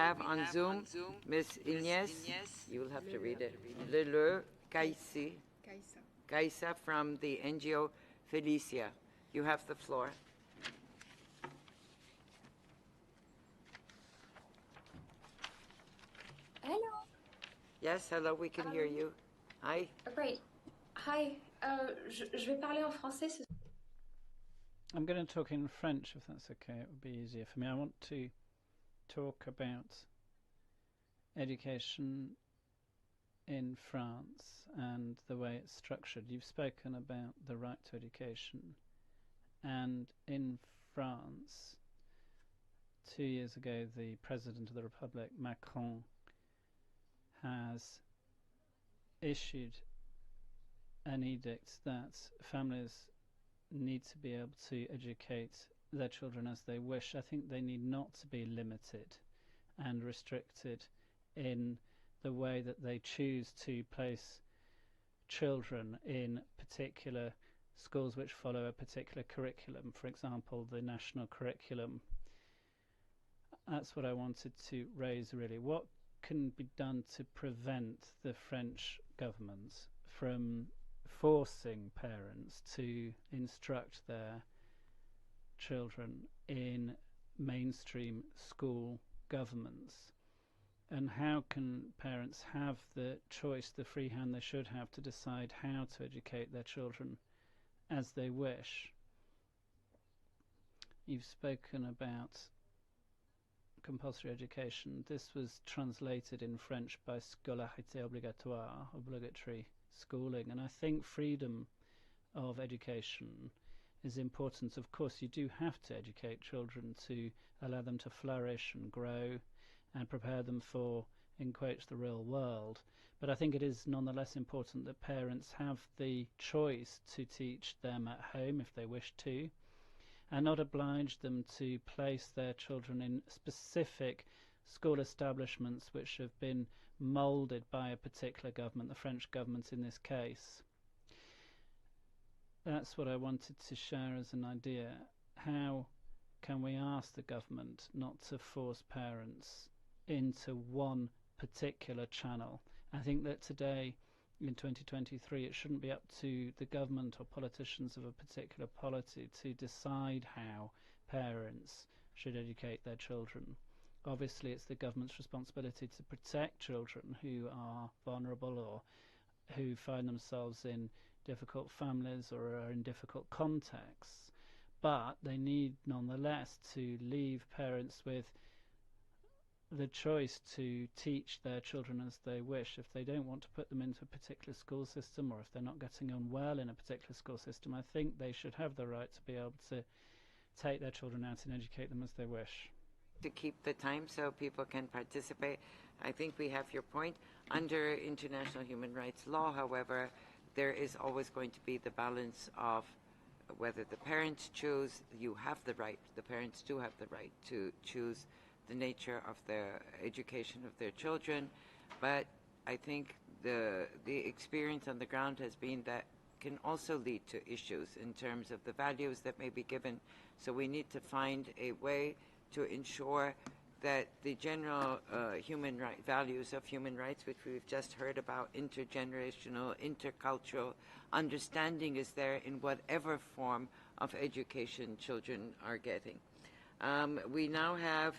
have on Zoom Miss Inès. You will have to read it. Le Kaisa from the NGO Félicia. You have the floor. Hello. Yes, hello, we can hear you. Hi. Great. Hi. Je vais parler en français. I'm going to talk in French, if that's okay. It would be easier for me. I want to talk about education in France and the way it's structured. You've spoken about the right to education, and in France 2 years ago the President of the Republic, Macron, has issued an edict that families need to be able to educate their children as they wish. I think they need not to be limited and restricted in the way that they choose to place children in particular schools which follow a particular curriculum, for example, the national curriculum. That's what I wanted to raise, really. What can be done to prevent the French government from forcing parents to instruct their children in mainstream school governments? And how can parents have the choice, the free hand they should have, to decide how to educate their children as they wish? You've spoken about compulsory education. This was translated in French by scolarité obligatoire, obligatory schooling, and I think freedom of education is important. Of course, you do have to educate children to allow them to flourish and grow and prepare them for, in quotes, the real world. But I think it is nonetheless important that parents have the choice to teach them at home if they wish to, and not oblige them to place their children in specific school establishments which have been moulded by a particular government, the French government in this case. That's what I wanted to share as an idea. How can we ask the government not to force parents into one particular channel? I think that today, in 2023, it shouldn't be up to the government or politicians of a particular polity to decide how parents should educate their children. Obviously, it's the government's responsibility to protect children who are vulnerable or who find themselves in difficult families or are in difficult contexts. But they need, nonetheless, to leave parents with the choice to teach their children as they wish. If they don't want to put them into a particular school system, or if they're not getting on well in a particular school system, I think they should have the right to be able to take their children out and educate them as they wish. To keep the time so people can participate, I think we have your point. Under international human rights law, however, there is always going to be the balance of whether the parents choose. You have the right, the parents do have the right to choose the nature of their education of their children, but I think the experience on the ground has been that can also lead to issues in terms of the values that may be given. So we need to find a way to ensure that the general human right values of human rights, which we've just heard about, intergenerational, intercultural understanding, is there in whatever form of education children are getting. We now have